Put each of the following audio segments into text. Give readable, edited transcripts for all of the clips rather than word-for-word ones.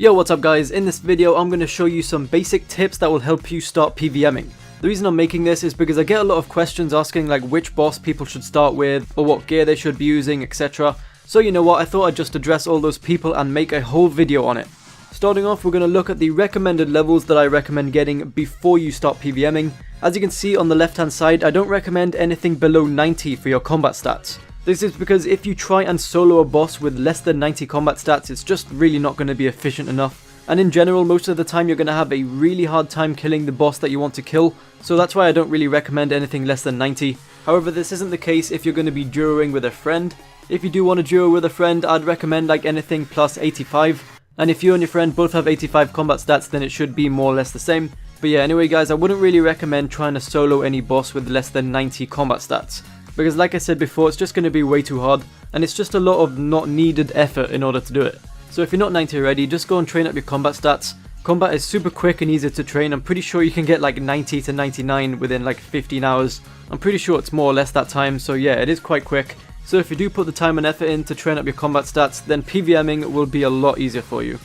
Yo, what's up guys? In this video I'm going to show you some basic tips that will help you start PvMing. The reason I'm making this is because I get a lot of questions asking like which boss people should start with, or what gear they should be using, etc. So you know what, I thought I'd just address all those people and make a whole video on it. Starting off, we're going to look at the recommended levels that I recommend getting before you start PvMing. As you can see on the left hand side, I don't recommend anything below 90 for your combat stats. This is because if you try and solo a boss with less than 90 combat stats, it's just really not going to be efficient enough. And in general, most of the time you're going to have a really hard time killing the boss that you want to kill, so that's why I don't really recommend anything less than 90. However, this isn't the case if you're going to be duoing with a friend. If you do want to duo with a friend, I'd recommend like anything plus 85. And if you and your friend both have 85 combat stats, then it should be more or less the same. But yeah, anyway guys, I wouldn't really recommend trying to solo any boss with less than 90 combat stats. Because like I said before, it's just going to be way too hard, and it's just a lot of not needed effort in order to do it. So if you're not 90 already, just go and train up your combat stats. Combat is super quick and easy to train. I'm pretty sure you can get like 90 to 99 within like 15 hours. I'm pretty sure it's more or less that time, so yeah, it is quite quick. So if you do put the time and effort in to train up your combat stats, then PvMing will be a lot easier for you.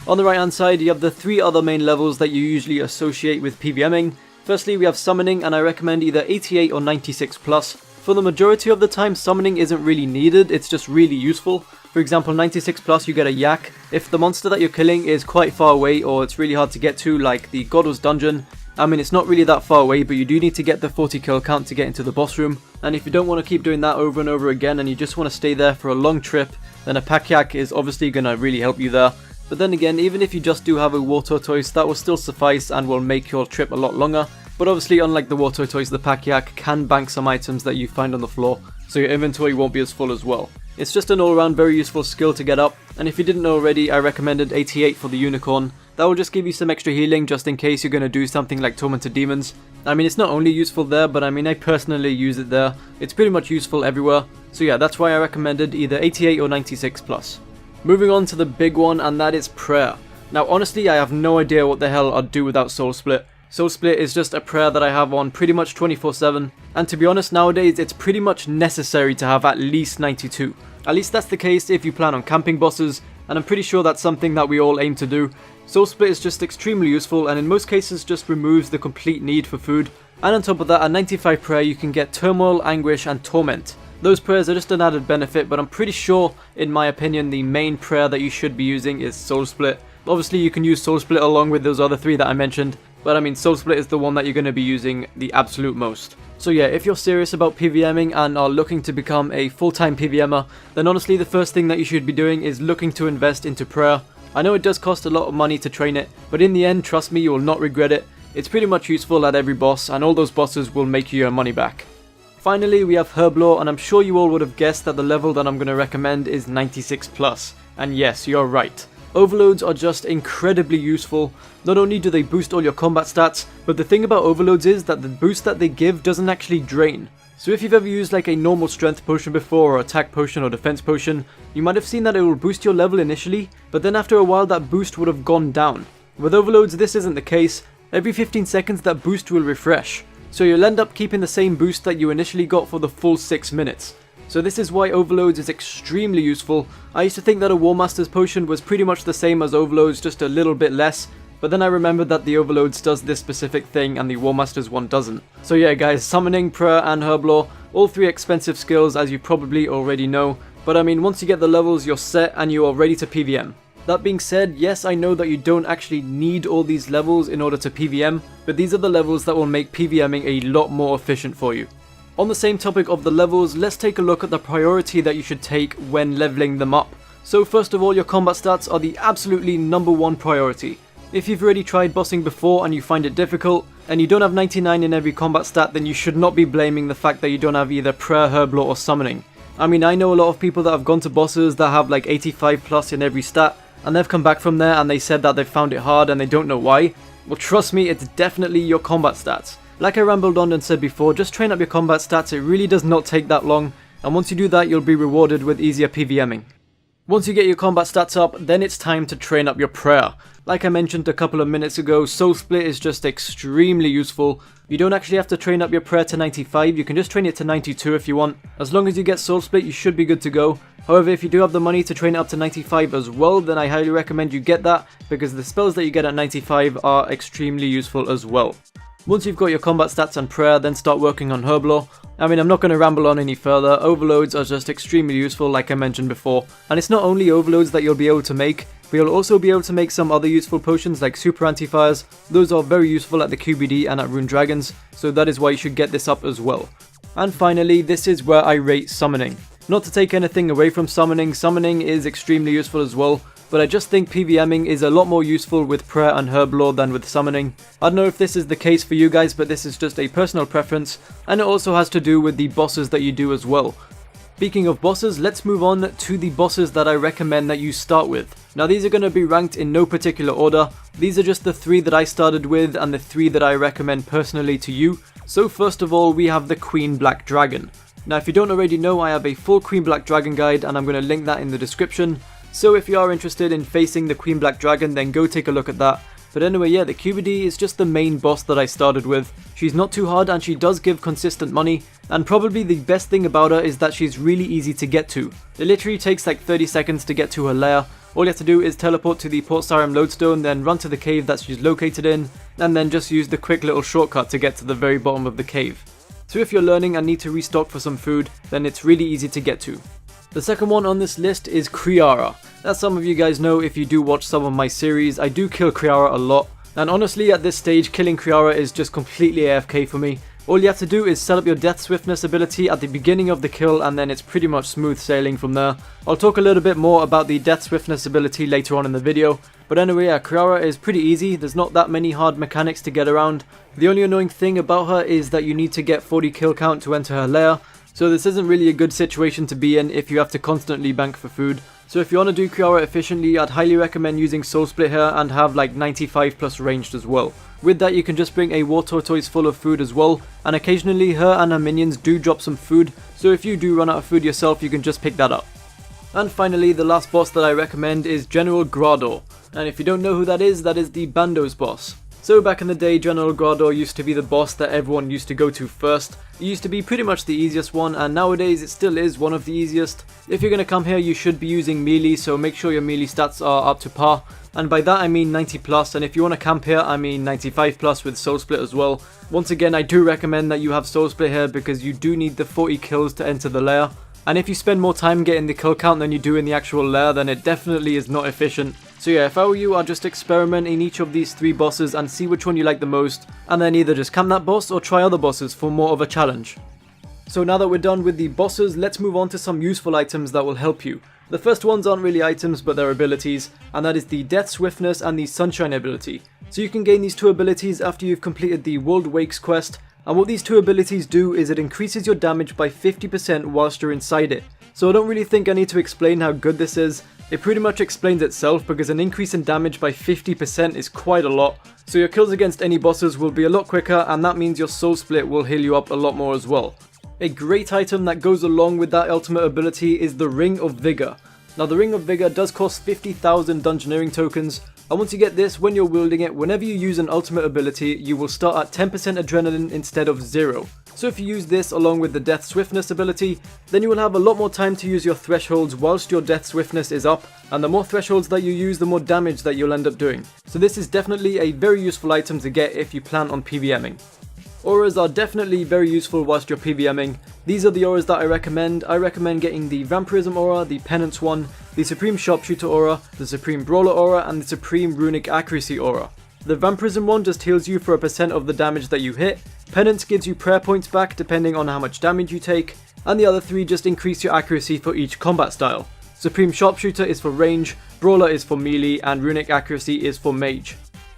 On the right hand side, you have the three other main levels that you usually associate with PvMing. Firstly, we have summoning, and I recommend either 88 or 96 plus. For the majority of the time, summoning isn't really needed, it's just really useful. For example, 96 plus you get a yak. If the monster that you're killing is quite far away or it's really hard to get to, like the Godless dungeon, I mean it's not really that far away, but you do need to get the 40 kill count to get into the boss room. And if you don't want to keep doing that over and over again and you just want to stay there for a long trip, then a pack yak is obviously going to really help you there. But then again, even if you just do have a war tortoise, that will still suffice and will make your trip a lot longer. But obviously, unlike the war tortoise, the pack yak can bank some items that you find on the floor, so your inventory won't be as full as well. It's just an all-around very useful skill to get up, and if you didn't know already, I recommended 88 for the unicorn. That will just give you some extra healing just in case you're going to do something like Tormented Demons. I mean, it's not only useful there, but I mean, I personally use it there. It's pretty much useful everywhere, so yeah, that's why I recommended either 88 or 96 plus. Moving on to the big one, and that is prayer. Now honestly, I have no idea what the hell I'd do without Soul Split. Soul Split is just a prayer that I have on pretty much 24/7, and to be honest, nowadays it's pretty much necessary to have at least 92. At least that's the case if you plan on camping bosses, and I'm pretty sure that's something that we all aim to do. Soul Split is just extremely useful, and in most cases just removes the complete need for food. And on top of that, at 95 prayer you can get Turmoil, Anguish and Torment. Those prayers are just an added benefit, but I'm pretty sure, in my opinion, the main prayer that you should be using is Soul Split. Obviously you can use Soul Split along with those other three that I mentioned, but I mean Soul Split is the one that you're going to be using the absolute most. So yeah, if you're serious about PvMing and are looking to become a full-time PvMer, then honestly the first thing that you should be doing is looking to invest into prayer. I know it does cost a lot of money to train it, but in the end, trust me, you will not regret it. It's pretty much useful at every boss, and all those bosses will make you your money back. Finally, we have Herblore, and I'm sure you all would have guessed that the level that I'm going to recommend is 96 plus. And yes, you're right. Overloads are just incredibly useful. Not only do they boost all your combat stats, but the thing about overloads is that the boost that they give doesn't actually drain. So if you've ever used like a normal strength potion before, or attack potion or defense potion, you might have seen that it will boost your level initially, but then after a while that boost would have gone down. With overloads this isn't the case. Every 15 seconds that boost will refresh. So you'll end up keeping the same boost that you initially got for the full 6 minutes. So this is why overloads is extremely useful. I used to think that a War Master's potion was pretty much the same as overloads, just a little bit less, but then I remembered that the overloads does this specific thing and the War Master's one doesn't. So yeah guys, summoning, prayer and herblore, all three expensive skills as you probably already know, but I mean once you get the levels you're set and you are ready to PvM. That being said, yes, I know that you don't actually need all these levels in order to PvM, but these are the levels that will make PvMing a lot more efficient for you. On the same topic of the levels, let's take a look at the priority that you should take when leveling them up. So first of all, your combat stats are the absolutely #1 priority. If you've already tried bossing before and you find it difficult, and you don't have 99 in every combat stat, then you should not be blaming the fact that you don't have either prayer, herblore or summoning. I mean, I know a lot of people that have gone to bosses that have like 85 plus in every stat, and they've come back from there and they said that they found it hard and they don't know why. Well, trust me, it's definitely your combat stats. Like I rambled on and said before, just train up your combat stats, it really does not take that long, and once you do that you'll be rewarded with easier PvMing. Once you get your combat stats up, then it's time to train up your prayer. Like I mentioned a couple of minutes ago, Soul Split is just extremely useful. You don't actually have to train up your prayer to 95, you can just train it to 92 if you want. As long as you get Soul Split, you should be good to go. However, if you do have the money to train it up to 95 as well, then I highly recommend you get that, because the spells that you get at 95 are extremely useful as well. Once you've got your combat stats and prayer, then start working on herb lore. I mean, I'm not going to ramble on any further. Overloads are just extremely useful, like I mentioned before. And it's not only overloads that you'll be able to make, but you'll also be able to make some other useful potions like super anti-fires. Those are very useful at the QBD and at Rune Dragons, so that is why you should get this up as well. And finally, this is where I rate summoning. Not to take anything away from summoning, summoning is extremely useful as well. But I just think PvMing is a lot more useful with prayer and herb lore than with summoning. I don't know if this is the case for you guys, but this is just a personal preference, and it also has to do with the bosses that you do as well. Speaking of bosses, let's move on to the bosses that I recommend that you start with. Now these are going to be ranked in no particular order. These are just the 3 that I started with and the 3 that I recommend personally to you. So first of all, we have the Queen Black Dragon. Now if you don't already know, I have a full Queen Black Dragon guide and I'm going to link that in the description. So if you are interested in facing the Queen Black Dragon, then go take a look at that. But anyway, yeah, the QBD is just the main boss that I started with. She's not too hard and she does give consistent money. And probably the best thing about her is that she's really easy to get to. It literally takes like 30 seconds to get to her lair. All you have to do is teleport to the Port Sarim lodestone, then run to the cave that she's located in, and then just use the quick little shortcut to get to the very bottom of the cave. So if you're learning and need to restock for some food, then it's really easy to get to. The second one on this list is Kriara. As some of you guys know, if you do watch some of my series, I do kill Kriara a lot. And honestly, at this stage, killing Kriara is just completely AFK for me. All you have to do is set up your Death Swiftness ability at the beginning of the kill, and then it's pretty much smooth sailing from there. I'll talk a little bit more about the Death Swiftness ability later on in the video. But anyway, yeah, Kriara is pretty easy. There's not that many hard mechanics to get around. The only annoying thing about her is that you need to get 40 kill count to enter her lair. So this isn't really a good situation to be in if you have to constantly bank for food. So if you want to do Kriara efficiently, I'd highly recommend using Soul Split here and have like 95 plus ranged as well. With that, you can just bring a war tortoise full of food as well, and occasionally her and her minions do drop some food, so if you do run out of food yourself, you can just pick that up. And finally, the last boss that I recommend is General Grador. And if you don't know who that is the Bandos boss. So back in the day, General Grador used to be the boss that everyone used to go to first. It used to be pretty much the easiest one, and nowadays it still is one of the easiest. If you're going to come here, you should be using melee, so make sure your melee stats are up to par. And by that I mean 90 plus, and if you want to camp here, I mean 95 plus with Soul Split as well. Once again, I do recommend that you have Soul Split here because you do need the 40 kills to enter the lair. And if you spend more time getting the kill count than you do in the actual lair, then it definitely is not efficient. So yeah, if I were you, I'd just experiment in each of these 3 bosses and see which one you like the most, and then either just camp that boss or try other bosses for more of a challenge. So now that we're done with the bosses, let's move on to some useful items that will help you. The first ones aren't really items, but they're abilities, and that is the Death Swiftness and the Sunshine ability. So you can gain these 2 abilities after you've completed the World Wakes quest, and what these 2 abilities do is it increases your damage by 50% whilst you're inside it. So I don't really think I need to explain how good this is. It pretty much explains itself because an increase in damage by 50% is quite a lot. So your kills against any bosses will be a lot quicker, and that means your Soul Split will heal you up a lot more as well. A great item that goes along with that ultimate ability is the Ring of Vigor. Now the Ring of Vigor does cost 50,000 Dungeoneering tokens, and once you get this, when you're wielding it, whenever you use an ultimate ability, you will start at 10% adrenaline instead of 0. So if you use this along with the Death Swiftness ability, then you will have a lot more time to use your thresholds whilst your Death Swiftness is up, and the more thresholds that you use, the more damage that you'll end up doing. So this is definitely a very useful item to get if you plan on PvMing. Auras are definitely very useful whilst you're PvMing. These are the auras that I recommend. I recommend getting the Vampirism aura, the Penance one, the Supreme Sharpshooter aura, the Supreme Brawler aura, and the Supreme Runic Accuracy aura. The Vampirism one just heals you for a percent of the damage that you hit, Penance gives you prayer points back depending on how much damage you take, and the other 3 just increase your accuracy for each combat style. Supreme Sharpshooter is for range, Brawler is for melee, and Runic Accuracy is for mage.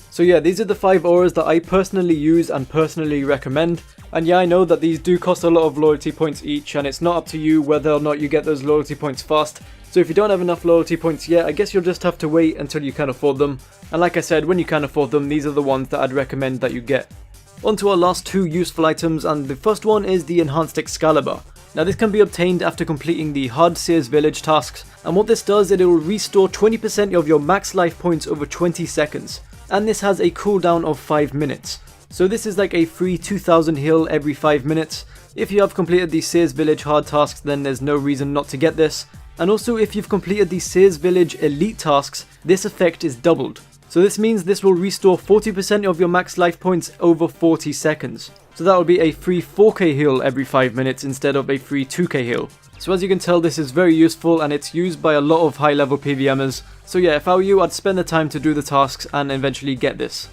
So yeah, these are the 5 auras that I personally use and personally recommend. And yeah, I know that these do cost a lot of loyalty points each, and it's not up to you whether or not you get those loyalty points fast. So if you don't have enough loyalty points yet, I guess you'll just have to wait until you can afford them. And like I said, when you can afford them, these are the ones that I'd recommend that you get. On to our last 2 useful items, and the first one is the Enhanced Excalibur. Now this can be obtained after completing the hard Sears Village tasks, and what this does, it will restore 20% of your max life points over 20 seconds, and this has a cooldown of 5 minutes. So this is like a free 2000 heal every 5 minutes. If you have completed the Sears Village hard tasks, then there's no reason not to get this. And also if you've completed the Sears Village elite tasks, this effect is doubled. So this means this will restore 40% of your max life points over 40 seconds. So that will be a free 4k heal every 5 minutes instead of a free 2k heal. So as you can tell, this is very useful and it's used by a lot of high level PvMers. So yeah, if I were you, I'd spend the time to do the tasks and eventually get this.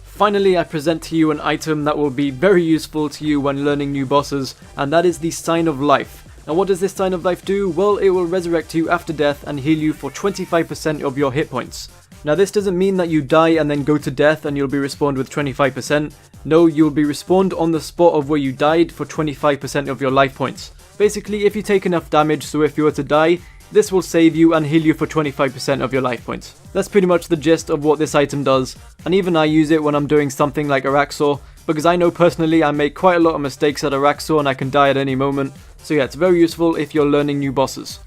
Finally, I present to you an item that will be very useful to you when learning new bosses, and that is the Sign of Life. Now what does this Sign of Life do? Well, it will resurrect you after death and heal you for 25% of your hit points. Now this doesn't mean that you die and then go to death and you'll be respawned with 25%. No, you'll be respawned on the spot of where you died for 25% of your life points. Basically, if you take enough damage, so if you were to die, this will save you and heal you for 25% of your life points. That's pretty much the gist of what this item does, and even I use it when I'm doing something like Araxor, because I know personally I make quite a lot of mistakes at Araxor and I can die at any moment. So yeah, it's very useful if you're learning new bosses.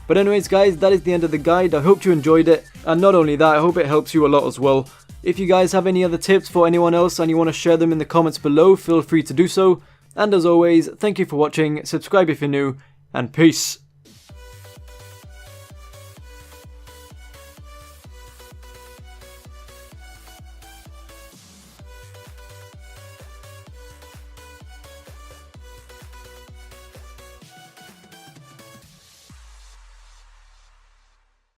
But anyways guys, that is the end of the guide. I hope you enjoyed it, and not only that, I hope it helps you a lot as well. If you guys have any other tips for anyone else and you want to share them in the comments below, feel free to do so. And as always, thank you for watching, subscribe if you're new, and peace.